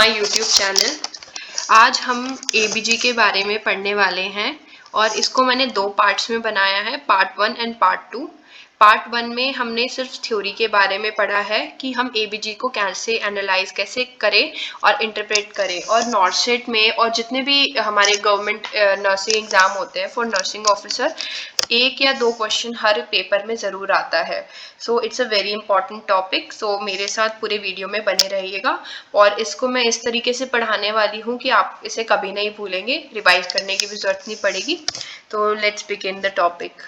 My YouTube channel. आज हम ABG के बारे में पढ़ने वाले हैं और इसको मैंने दो पार्ट्स में बनाया है, पार्ट 1 एंड पार्ट 2। पार्ट 1 में हमने सिर्फ थ्योरी के बारे में पढ़ा है कि हम एबीजी को कैसे एनालाइज कैसे करें और इंटरप्रेट करें, और नॉर्सेट में और जितने भी हमारे गवर्नमेंट नर्सिंग एग्जाम होते हैं फॉर नर्सिंग ऑफिसर, एक या दो क्वेश्चन हर पेपर में ज़रूर आता है। So it's a very important topic. So मेरे साथ पूरे वीडियो में बने रहिएगा और इसको मैं इस तरीके से पढ़ाने वाली हूँ कि आप इसे कभी नहीं भूलेंगे, रिवाइज करने की भी जरूरत नहीं पड़ेगी। तो लेट्स बिगिन द टॉपिक।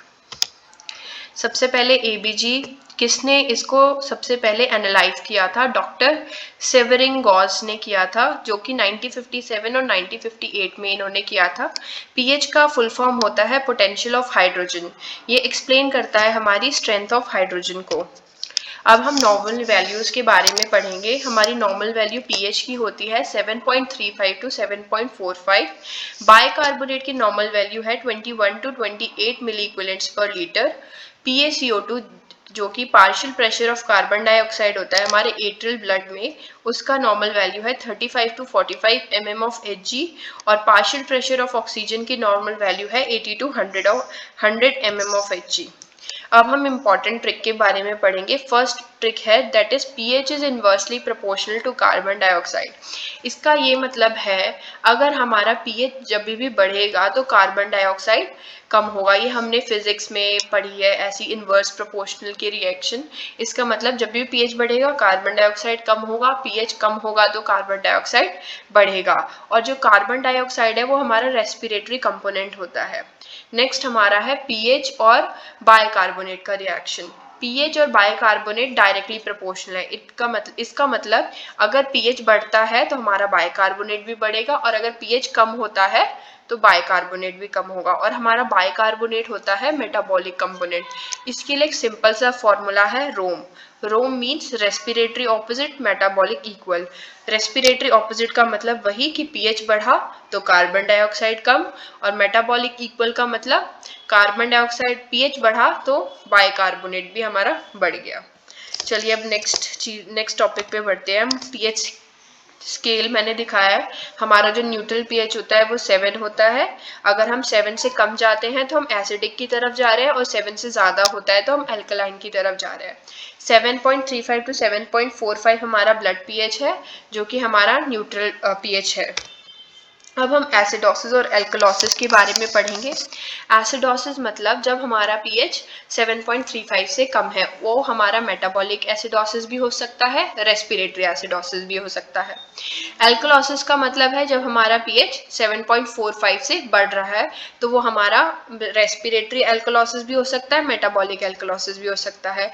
सबसे पहले एबीजी किसने इसको सबसे पहले एनालाइज किया था? डॉक्टर सेवरिंग गॉस ने किया था, जो कि 1957 और 1958 में इन्होंने किया था। पीएच का फुल फॉर्म होता है पोटेंशियल ऑफ हाइड्रोजन। ये एक्सप्लेन करता है हमारी स्ट्रेंथ ऑफ हाइड्रोजन को। अब हम नॉर्मल वैल्यूज के बारे में पढ़ेंगे। हमारी नॉर्मल वैल्यू पीएच की होती है 7.35 टू 7.45। बाइकार्बोनेट की नॉर्मल वैल्यू है 21 टू 28 मिली इक्विवेलेंट्स पर लीटर। PaCO2 जो कि partial pressure of carbon dioxide होता है हमारे एट्रियल ब्लड में, उसका नॉर्मल वैल्यू है 35 टू 45 mm ऑफ Hg, और पार्शियल प्रेशर ऑफ ऑक्सीजन की नॉर्मल वैल्यू है 80 टू 100 mm ऑफ Hg। अब हम इम्पॉर्टेंट ट्रिक के बारे में पढ़ेंगे। फर्स्ट ट्रिक है that is pH is inversely proportional to carbon dioxide. इसका ये मतलब है अगर हमारा पीएच जब भी बढ़ेगा तो कार्बन डाइऑक्साइड कम होगा। ये हमने फिजिक्स में पढ़ी है ऐसी इनवर्स प्रोपोर्शनल की रिएक्शन। इसका मतलब जब भी पीएच बढ़ेगा कार्बन डाइऑक्साइड कम होगा, पीएच कम होगा तो कार्बन डाइऑक्साइड बढ़ेगा। और जो कार्बन डाइऑक्साइड है वो हमारा रेस्पिरेटरी कंपोनेंट होता है। नेक्स्ट हमारा है पीएच और बाइकार्बोनेट का रिएक्शन। पीएच और बाइकार्बोनेट डायरेक्टली प्रोपोर्शनल है। इसका मतलब अगर पीएच बढ़ता है तो हमारा बाइकार्बोनेट भी बढ़ेगा, और अगर पीएच कम होता है तो बाइकार्बोनेट भी कम होगा। और हमारा बाइकार्बोनेट होता है मेटाबॉलिक कंपोनेंट। इसके लिए एक सिंपल सा फॉर्मूला है ROME. ROME means respiratory opposite, metabolic equal. Respiratory opposite का मतलब वही कि पीएच बढ़ा तो कार्बन डाइऑक्साइड कम, और मेटाबॉलिक इक्वल का मतलब कार्बन डाइऑक्साइड पीएच बढ़ा तो बाइकार्बोनेट भी हमारा बढ़ गया। चलिए अब नेक्स्ट टॉपिक पे बढ़ते हैं हम। पीएच स्केल मैंने दिखाया है। हमारा जो न्यूट्रल पीएच होता है वो 7 होता है। अगर हम 7 से कम जाते हैं तो हम एसिडिक की तरफ जा रहे हैं, और 7 से ज़्यादा होता है तो हम अल्कलाइन की तरफ जा रहे हैं। 7.35 टू 7.45 हमारा ब्लड पीएच है, जो कि हमारा न्यूट्रल पीएच है। अब हम एसिडोसिस और एल्कलोसिस के बारे में पढ़ेंगे। एसिडोसिस मतलब जब हमारा पीएच 7.35 से कम है, वो हमारा मेटाबॉलिक एसिडोसिस भी हो सकता है, रेस्पिरेटरी एसिडोसिस भी हो सकता है। एल्कलोसिस का मतलब है जब हमारा पीएच 7.45 से बढ़ रहा है, तो वो हमारा रेस्पिरेटरी एल्कलोसिस भी हो सकता है, मेटाबॉलिक एल्कलोसिस भी हो सकता है।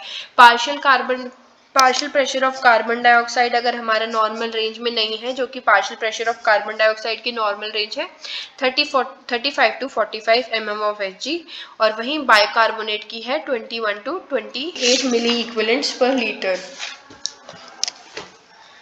Partial pressure of carbon dioxide अगर हमारा नॉर्मल रेंज में नहीं है, जो कि partial pressure of carbon dioxide की नॉर्मल रेंज है 35 टू 45 mm ऑफ Hg, और वहीं बाइकार्बोनेट की है 21 टू 28 मिली इक्विवेलेंट्स पर लीटर।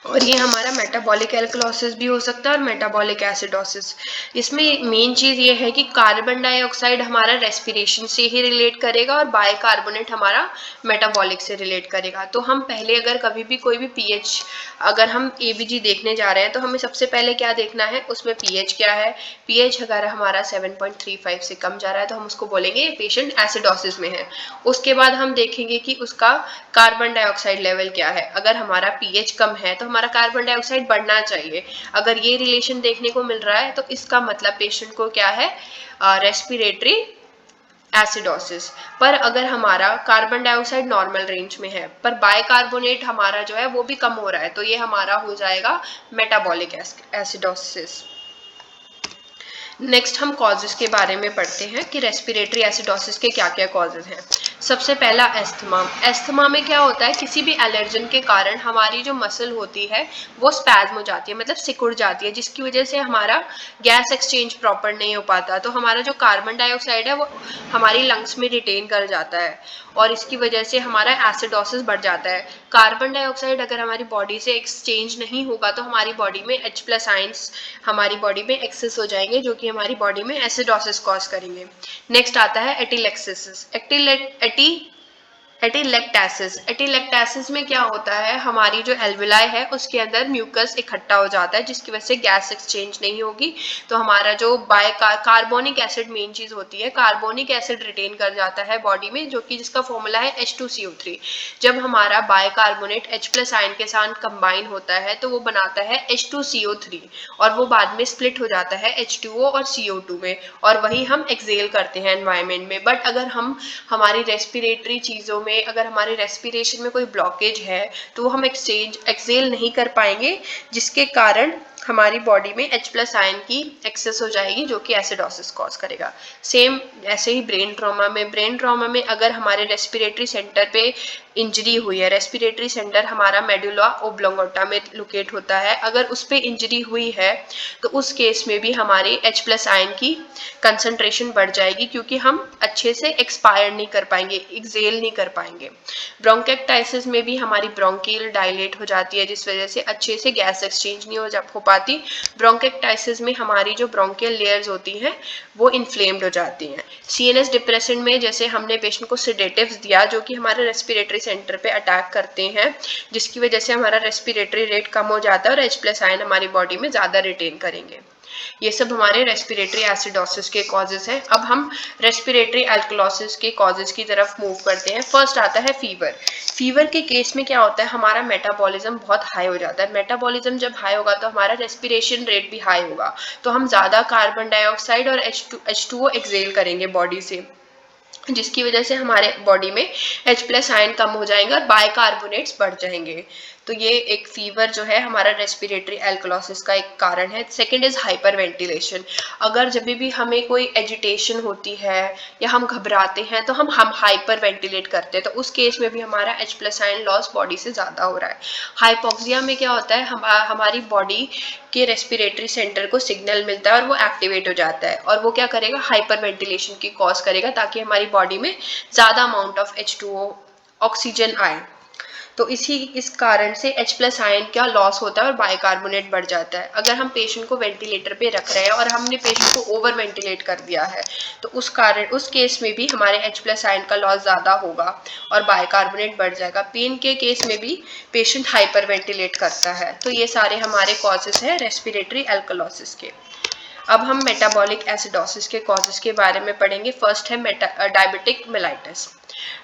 और ये हमारा मेटाबॉलिक एल्कलोसिस भी हो सकता है और मेटाबॉलिक एसिडोसिस। इसमें मेन चीज़ ये है कि कार्बन डाइऑक्साइड हमारा रेस्पिरेशन से ही रिलेट करेगा और बाइकार्बोनेट हमारा मेटाबॉलिक से रिलेट करेगा। तो हम पहले अगर कभी भी कोई भी पीएच, अगर हम एबीजी देखने जा रहे हैं तो हमें सबसे पहले क्या देखना है, उसमें पीएच क्या है। पीएच अगर हमारा 7.35 से कम जा रहा है तो हम उसको बोलेंगे ये पेशेंट एसिडोसिस में है। उसके बाद हम देखेंगे कि उसका कार्बन डाइऑक्साइड लेवल क्या है। अगर हमारा पीएच कम है तो हमारा कार्बन डाइऑक्साइड बढ़ना चाहिए। अगर ये रिलेशन देखने को मिल रहा है तो इसका मतलब पेशेंट को क्या है, रेस्पिरेटरी एसिडोसिस। पर अगर हमारा कार्बन डाइऑक्साइड नॉर्मल रेंज में है पर बाइकार्बोनेट हमारा जो है वो भी कम हो रहा है, तो ये हमारा हो जाएगा मेटाबॉलिक एसिडोसिस। नेक्स्ट हम कॉजेज के बारे में पढ़ते हैं कि रेस्पिरेटरी एसिडोसिस के क्या क्या कॉजेज हैं। सबसे पहला एस्थमा। एस्थमा में क्या होता है, किसी भी एलर्जन के कारण हमारी जो मसल होती है वो स्पैज्म हो जाती है, मतलब सिकुड़ जाती है, जिसकी वजह से हमारा गैस एक्सचेंज प्रॉपर नहीं हो पाता। तो हमारा जो कार्बन डाइऑक्साइड है वो हमारी लंग्स में रिटेन कर जाता है, और इसकी वजह से हमारा एसिडोसिस बढ़ जाता है। कार्बन डाइऑक्साइड अगर हमारी बॉडी से एक्सचेंज नहीं होगा तो हमारी बॉडी में H+ आयंस हमारी बॉडी में एक्सेस हो जाएंगे, जो कि हमारी बॉडी में एसिडोसिस कॉज करेंगे। नेक्स्ट आता है एटिलेक्सिस। एटिलेक्टासिस में क्या होता है, हमारी जो एल्विलाई है उसके अंदर म्यूकस इकट्ठा हो जाता है जिसकी वजह से गैस एक्सचेंज नहीं होगी, तो हमारा जो कार्बोनिक एसिड मेन चीज होती है, कार्बोनिक एसिड रिटेन कर जाता है बॉडी में, जो कि जिसका फॉर्मूला है H2CO3। जब हमारा बाइकार्बोनेट H+ आयन के साथ कंबाइन होता है तो वो बनाता है H2CO3 और वो बाद में स्प्लिट हो जाता है H2O और CO2 में, और वही हम एक्सेल करते हैं एनवायरमेंट में। बट अगर हम हमारी रेस्पिरेटरी चीज़ों में, अगर हमारे रेस्पिरेशन में कोई ब्लॉकेज है तो वो हम एक्सेल नहीं कर पाएंगे, जिसके कारण हमारी बॉडी में H+ आयन की एक्सेस हो जाएगी जो कि एसिडोसिस कॉज करेगा। सेम ऐसे ही ब्रेन ट्रॉमा में अगर हमारे रेस्पिरेटरी सेंटर पे इंजरी हुई है, रेस्पिरेटरी सेंटर हमारा मेडुला ओब्लोंगोटा में लोकेट होता है, अगर उस पर इंजरी हुई है तो उस केस में भी हमारे H+ आयन की कंसंट्रेशन बढ़ जाएगी, क्योंकि हम अच्छे से एक्सपायर नहीं कर पाएंगे, एक्सेल नहीं कर पाएंगे। ब्रोंकेक्टाइसिस में भी हमारी ब्रोंकियल डायलेट हो जाती है जिस वजह से अच्छे से गैस एक्सचेंज नहीं हो पाती। ब्रोंकेक्टाइसिस में हमारी जो ब्रोंकियल लेयर्स होती हैं वो इन्फ्लेम्ड हो जाती हैं। CNS डिप्रेशन में जैसे हमने पेशेंट को सेडेटिव्स दिया जो कि हमारे रेस्पिरेटरी सेंटर पे अटैक करते हैं, जिसकी वजह से हमारा रेस्पिरेटरी रेट कम हो जाता है और H+ आयन हमारी बॉडी में ज़्यादा रिटेन करेंगे। ये सब हमारे रेस्पिरेटरी एसिडोसिस के कॉजेज हैं। अब हम रेस्पिरेटरी एल्कलोसिस के कॉजेज की तरफ मूव करते हैं। फर्स्ट आता है फीवर। फीवर के केस में क्या होता है, हमारा मेटाबॉलिज्म बहुत हाई हो जाता है। मेटाबॉलिज्म जब हाई होगा तो हमारा रेस्पिरेशन रेट भी हाई होगा, तो हम ज़्यादा कार्बन डाइऑक्साइड और H2O एक्सेल करेंगे बॉडी से, जिसकी वजह से हमारे बॉडी में H+ आयन कम हो जाएंगे और बाइकार्बोनेट्स बढ़ जाएंगे। तो ये एक फीवर जो है हमारा रेस्पिरेटरी एल्कलोसिस का एक कारण है। Second is hyper ventilation. अगर जब भी हमें कोई एजिटेशन होती है या हम घबराते हैं तो हम हाइपर वेंटिलेट करते हैं, तो उस केस में भी हमारा H+ आयन लॉस बॉडी से ज़्यादा हो रहा है। हाइपोक्सिया में क्या होता है, हमारी बॉडी के रेस्पिरेटरी सेंटर को सिग्नल मिलता है और वो एक्टिवेट हो जाता है, और वो क्या करेगा, हाइपर वेंटिलेशन की कॉज करेगा ताकि हमारी बॉडी में ज़्यादा अमाउंट ऑफ H2O ऑक्सीजन आए। तो इस कारण से H+ आयन का लॉस होता है और बाइकार्बोनेट बढ़ जाता है। अगर हम पेशेंट को वेंटिलेटर पे रख रहे हैं और हमने पेशेंट को ओवर वेंटिलेट कर दिया है तो उस केस में भी हमारे H+ आयन का लॉस ज़्यादा होगा और बाइकार्बोनेट बढ़ जाएगा। पेन के केस में भी पेशेंट हाइपर वेंटिलेट करता है। तो ये सारे हमारे कॉजेज हैं रेस्पिरेटरी एल्कलोसिस के। अब हम मेटाबॉलिक एसिडोसिस के कॉजेज के बारे में पढ़ेंगे। फर्स्ट है डायबिटिक मेलाइटिस।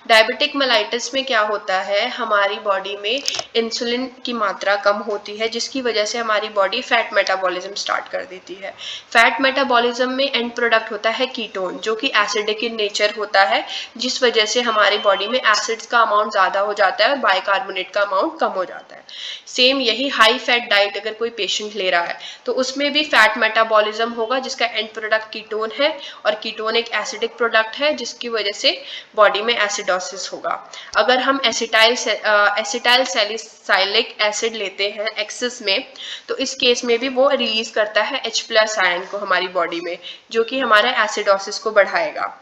डायबिटिक मेलाइटिस में क्या होता है, हमारी बॉडी में इंसुलिन की मात्रा कम होती है जिसकी वजह से हमारी बॉडी फैट मेटाबॉलिज्म स्टार्ट कर देती है। फैट मेटाबॉलिज्म में एंड प्रोडक्ट होता है कीटोन जो कि एसिडिक इन नेचर होता है, जिस वजह से हमारी बॉडी में एसिड्स का अमाउंट ज़्यादा हो जाता है और बाइकार्बोनेट का अमाउंट कम हो जाता है। सेम यही हाई फैट डाइट अगर कोई पेशेंट ले रहा है तो उसमें भी फैट मेटाबॉलिज्म होगा जिसका एंड प्रोडक्ट कीटोन है, और कीटोन एक एसिडिक प्रोडक्ट है जिसकी वजह से बॉडी में एसिडोसिस होगा। अगर हम एसिटाइल सैलिसिलिक एसिड लेते हैं एक्सेस में तो इस केस में भी वो रिलीज करता है H+ आयन को हमारी बॉडी में, जो कि हमारा एसिडोसिस को बढ़ाएगा।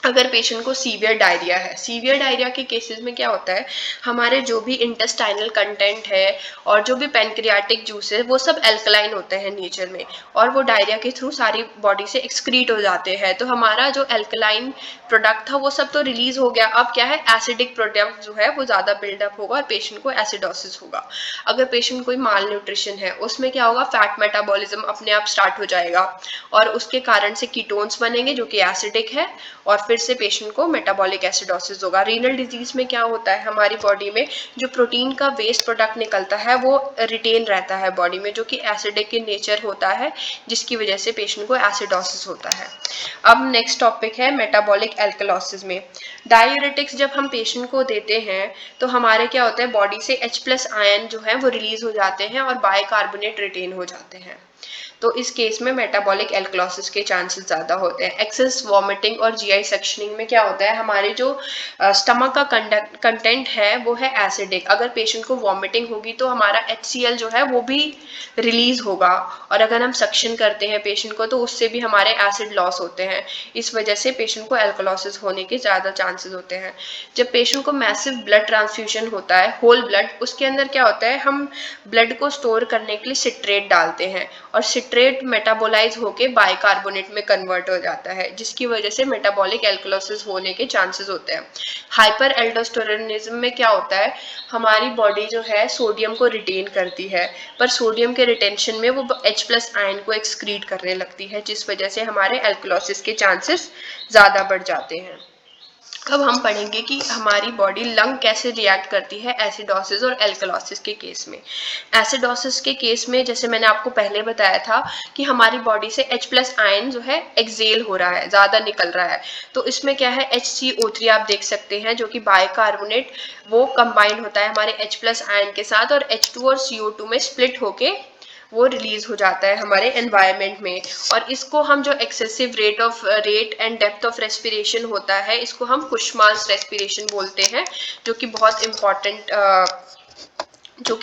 अगर पेशेंट को सीवियर डायरिया है, सीवियर डायरिया के केसेस में क्या होता है, हमारे जो भी इंटेस्टाइनल कंटेंट है और जो भी पैनक्रियाटिक जूस है वो सब एल्कलाइन होते हैं नेचर में, और वो डायरिया के थ्रू सारी बॉडी से एक्सक्रीट हो जाते हैं। तो हमारा जो एल्कलाइन प्रोडक्ट था वो सब तो रिलीज हो गया, अब क्या है, एसिडिक प्रोडक्ट जो है वो ज़्यादा बिल्डअप होगा और पेशेंट को एसिडोसिस होगा। अगर पेशेंट कोई माल न्यूट्रिशन है उसमें क्या होगा, फैट मेटाबॉलिज्म अपने आप स्टार्ट हो जाएगा और उसके कारण से कीटोन्स बनेंगे जो कि एसिडिक है, और फिर से पेशेंट को मेटाबॉलिक एसिडोसिस होगा। रीनल डिजीज में क्या होता है, हमारी बॉडी में जो प्रोटीन का वेस्ट प्रोडक्ट निकलता है वो रिटेन रहता है बॉडी में, जो कि एसिडिक इन नेचर होता है, जिसकी वजह से पेशेंट को एसिडोसिस होता है। अब नेक्स्ट टॉपिक है मेटाबॉलिक एल्कलोसिस में। डायूरेटिक्स जब हम पेशेंट को देते हैं तो हमारे क्या होता है, बॉडी से H+ आयन जो है वो रिलीज हो जाते हैं और बाइकार्बोनेट रिटेन हो जाते हैं। तो इस केस में मेटाबॉलिक एल्कलोसिस के चांसेस ज़्यादा होते हैं। एक्सेस वॉमिटिंग और GI सेक्शनिंग में क्या होता है, हमारे जो स्टमक का कंटेंट है वो है एसिडिक। अगर पेशेंट को वॉमिटिंग होगी तो हमारा HCl जो है वो भी रिलीज होगा, और अगर हम सक्शन करते हैं पेशेंट को तो उससे भी हमारे एसिड लॉस होते हैं। इस वजह से पेशेंट को एल्कलोसिस होने के ज़्यादा चांसेस होते हैं। जब पेशेंट को मैसिव ब्लड ट्रांसफ्यूजन होता है, होल ब्लड, उसके अंदर क्या होता है, हम ब्लड को स्टोर करने के लिए सिट्रेट डालते हैं, और सिट्रेट मेटाबोलाइज होके बाइकार्बोनेट में कन्वर्ट हो जाता है, जिसकी वजह से मेटाबॉलिक एल्कलोसिस होने के चांसेस होते हैं। हाइपर एल्डोस्टेरोनिज्म में क्या होता है, हमारी बॉडी जो है सोडियम को रिटेन करती है, पर सोडियम के रिटेंशन में वो H+ आयन को एक्सक्रीट करने लगती है, जिस वजह से हमारे एल्कलोसिस के चांसेस ज़्यादा बढ़ जाते हैं। अब हम पढ़ेंगे कि हमारी बॉडी लंग कैसे रिएक्ट करती है एसिडोसिस और एल्कलोसिस के केस में। एसिडोसिस के केस में जैसे मैंने आपको पहले बताया था कि हमारी बॉडी से H+ आयन जो है एक्सेल हो रहा है, ज़्यादा निकल रहा है। तो इसमें क्या है, HCO3 आप देख सकते हैं जो कि बाइकार्बोनेट वो कंबाइंड होता है हमारे H+ आयन के साथ और H2 और CO2 में स्प्लिट होके वो रिलीज हो जाता है हमारे एनवायरनमेंट में। और इसको हम जो excessive rate and depth of respiration होता है, इसको हम कुशमाल्स रेस्पिरेशन बोलते हैं, जो कि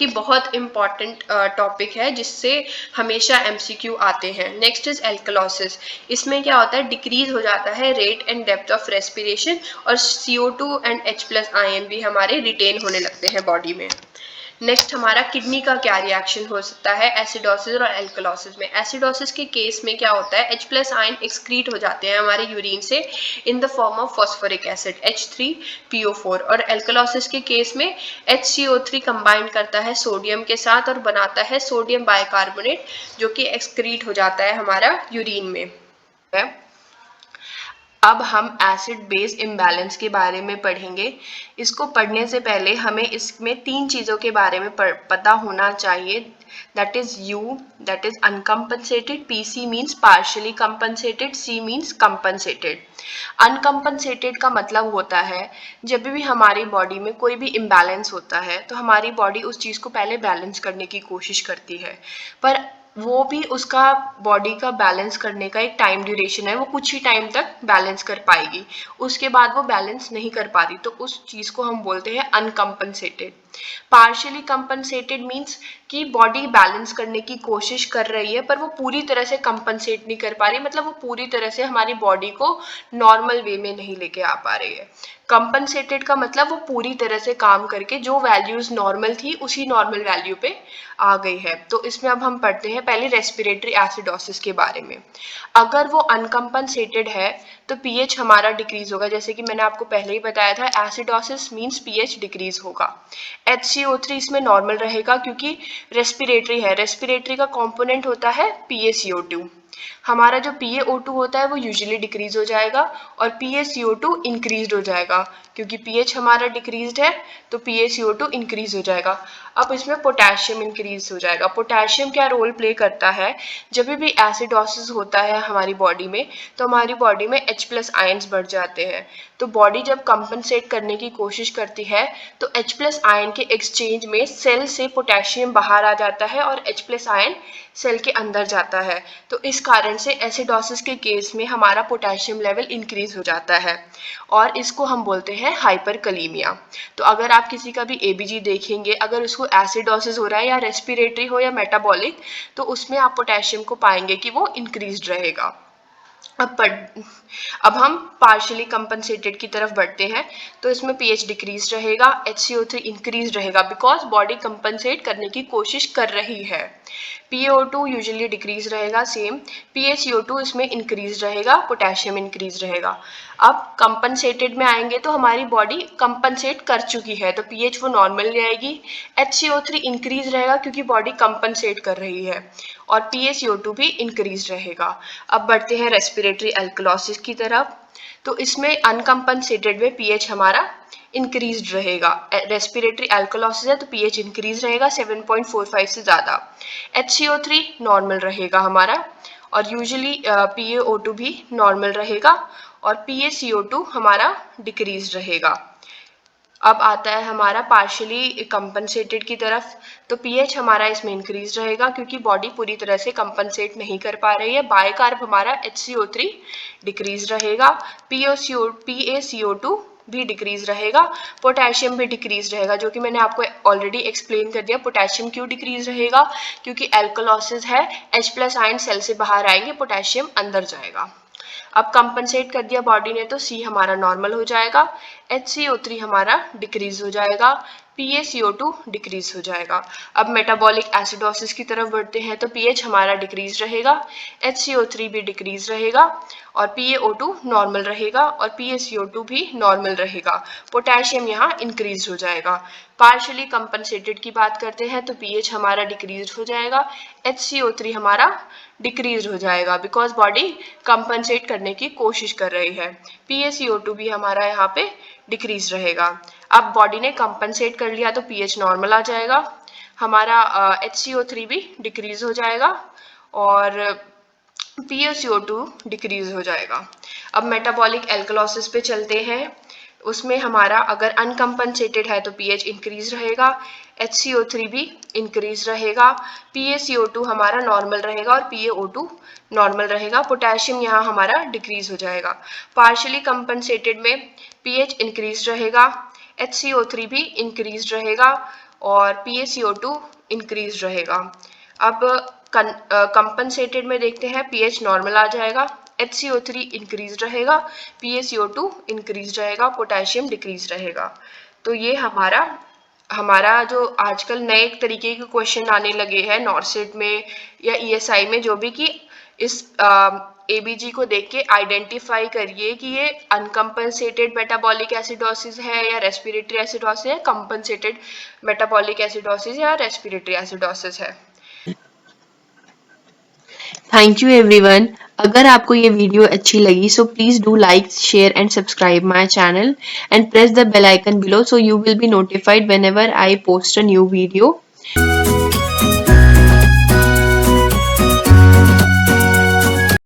बहुत इम्पॉर्टेंट टॉपिक है, जिससे हमेशा MCQ आते हैं। Next is alkalosis. इसमें क्या होता है, डिक्रीज हो जाता है rate and depth of respiration और CO2 एंड H+ आयन भी हमारे रिटेन होने लगते हैं बॉडी में। नेक्स्ट हमारा किडनी का क्या रिएक्शन हो सकता है एसिडोसिस और एल्कलोसिस में। एसिडोसिस के केस में क्या होता है, H+ आयन एक्सक्रीट हो जाते हैं हमारे यूरिन से in the form of phosphoric acid H3PO4, और एल्कलोसिस के केस में HCO3 कंबाइन करता है सोडियम के साथ और बनाता है सोडियम बाइकार्बोनेट, जो कि एक्सक्रीट हो जाता है हमारा यूरिन में। अब हम एसिड बेस इम्बैलेंस के बारे में पढ़ेंगे। इसको पढ़ने से पहले हमें इसमें 3 चीज़ों के बारे में पता होना चाहिए। That is U, that is uncompensated, PC means partially compensated, C means compensated. Uncompensated का मतलब होता है जब भी हमारी बॉडी में कोई भी इम्बैलेंस होता है तो हमारी बॉडी उस चीज़ को पहले बैलेंस करने की कोशिश करती है, पर वो भी उसका बॉडी का बैलेंस करने का एक टाइम ड्यूरेशन है, वो कुछ ही टाइम तक बैलेंस कर पाएगी, उसके बाद वो बैलेंस नहीं कर पा रही, तो उस चीज़ को हम बोलते हैं अनकम्पनसेटेड। पार्शियली कंपनसेटेड मीन्स कि बॉडी बैलेंस करने की कोशिश कर रही है पर वो पूरी तरह से कंपनसेट नहीं कर पा रही, मतलब वो पूरी तरह से हमारी बॉडी को नॉर्मल वे में नहीं लेके आ पा रही है। कंपनसेटेड का मतलब वो पूरी तरह से काम करके जो वैल्यूज नॉर्मल थी उसी नॉर्मल वैल्यू पे आ गई है। तो इसमें अब हम पढ़ते हैं पहले रेस्पिरेटरी एसिडोसिस के बारे में। अगर वो अनकम्पनसेटेड है तो pH हमारा डिक्रीज होगा, जैसे कि मैंने आपको पहले ही बताया था, एसिडोसिस मीन्स pH डिक्रीज होगा। HCO3 इसमें नॉर्मल रहेगा क्योंकि रेस्पिरेटरी है, रेस्पिरेटरी का कॉम्पोनेंट होता है PaCO2। हमारा जो PaO2 होता है वो यूजुअली डिक्रीज हो जाएगा और PaCO2 इंक्रीज हो जाएगा, क्योंकि pH हमारा डिक्रीज्ड है तो PaCO2 इंक्रीज हो जाएगा। अब इसमें पोटेशियम इंक्रीज हो जाएगा। पोटेशियम क्या रोल प्ले करता है, जब भी एसिडोसिस होता है हमारी बॉडी में तो हमारी बॉडी में H+ आयन्स बढ़ जाते हैं, तो बॉडी जब कंपनसेट करने की कोशिश करती है तो H+ आयन के एक्सचेंज में सेल से पोटेशियम बाहर आ जाता है और H+ आयन सेल के अंदर जाता है, तो इस कारण से एसिडोसिस के केस में हमारा पोटेशियम लेवल इंक्रीज हो जाता है और इसको हम बोलते हैं हाइपरकलीमिया। तो अगर आप किसी का भी ABG देखेंगे, अगर उसको एसिडोसिस हो रहा है या रेस्पिरेटरी हो या मेटाबॉलिक, तो उसमें आप पोटेशियम को पाएंगे कि वो इंक्रीज रहेगा। अब हम पार्शियली कंपनसेटेड की तरफ बढ़ते हैं, तो इसमें pH डिक्रीज रहेगा, HCO3 इंक्रीज रहेगा बिकॉज बॉडी कंपनसेट करने की कोशिश कर रही है। PaO2 यूजुअली डिक्रीज रहेगा सेम, PaCO2 इसमें इंक्रीज रहेगा, पोटेशियम इंक्रीज रहेगा। अब कंपनसेटेड में आएंगे तो हमारी बॉडी कंपनसेट कर चुकी है तो pH वो नॉर्मल ले आएगी, HCO3 इंक्रीज रहेगा क्योंकि बॉडी कंपनसेट कर रही है और PaCO2 भी इंक्रीज रहेगा। अब बढ़ते हैं रेस्पिरेटरी एल्कलोसिस की तरफ, तो इसमें अनकम्पनसेटेड में pH हमारा इंक्रीज रहेगा। रेस्पिरेटरी एल्कलोसिस है तो pH इंक्रीज रहेगा 7.45 से ज़्यादा। HCO3 नॉर्मल रहेगा हमारा और यूजुअली PaO2 भी नॉर्मल रहेगा और PaCO2 हमारा डिक्रीज रहेगा। अब आता है हमारा पार्शियली कंपनसेटेड की तरफ, तो pH हमारा इसमें इंक्रीज रहेगा क्योंकि बॉडी पूरी तरह से कंपनसेट नहीं कर पा रही है। बाइकार्ब हमारा HCO3 डिक्रीज रहेगा, PaCO2 भी डिक्रीज रहेगा, पोटेशियम भी डिक्रीज रहेगा, जो कि मैंने आपको ऑलरेडी एक्सप्लेन कर दिया। पोटेशियम क्यों डिक्रीज रहेगा, क्योंकि एल्कलोसिस है, H+ आयन सेल से बाहर आएंगे, पोटेशियम अंदर जाएगा। अब कंपनसेट कर दिया बॉडी ने तो C हमारा नॉर्मल हो जाएगा, HCO3 हमारा डिक्रीज हो जाएगा, PaCO2 डिक्रीज हो जाएगा। अब मेटाबॉलिक एसिडोसिस की तरफ बढ़ते हैं तो pH हमारा डिक्रीज रहेगा, HCO3 भी डिक्रीज रहेगा और PaO2 नॉर्मल रहेगा और PaCO2 भी नॉर्मल रहेगा। पोटेशियम यहाँ इंक्रीज हो जाएगा। पार्शियली कंपनसेटेड की बात करते हैं तो pH हमारा डिक्रीज हो जाएगा, HCO3 हमारा डिक्रीज हो जाएगा बिकॉज बॉडी कंपनसेट करने की कोशिश कर रही है। PaCO2 भी हमारा यहाँ पे डिक्रीज रहेगा। अब बॉडी ने कंपनसेट कर लिया तो pH नॉर्मल आ जाएगा, हमारा HCO3 भी डिक्रीज हो जाएगा और PaCO2 डिक्रीज हो जाएगा। अब मेटाबॉलिक एल्कलॉसिस पे चलते हैं, उसमें हमारा अगर अनकम्पनसेटेड है तो pH इंक्रीज रहेगा, HCO3 भी इंक्रीज रहेगा, PaCO2 हमारा नॉर्मल रहेगा और PaO2 नॉर्मल रहेगा। पोटेशियम यहाँ हमारा डिक्रीज हो जाएगा। पार्शियली कंपनसेटेड में pH इंक्रीज रहेगा, HCO3 भी इंक्रीज रहेगा और PaCO2 इंक्रीज रहेगा। अब कंपनसेटेड में देखते हैं pH नॉर्मल आ जाएगा, HCO3 इंक्रीज रहेगा, PaCO2 इंक्रीज रहेगा, पोटेशियम डिक्रीज रहेगा। तो ये हमारा जो आजकल नए तरीके के क्वेश्चन आने लगे हैं नॉर्सेट में या ESI में, जो भी कि इस ABG को देख के आइडेंटिफाई करिए कि ये अनकम्पनसेटेड मेटाबॉलिक एसिडोसिस है या रेस्पिरेटरी एसिडोसिस है, कंपनसेटेड मेटाबॉलिक एसिडोसिस या रेस्पिरेटरी एसिडोसिस है। Thank you everyone. अगर आपको ये वीडियो अच्छी लगी so please do like, share and subscribe my channel and press the bell icon below so you will be notified whenever I post a new video.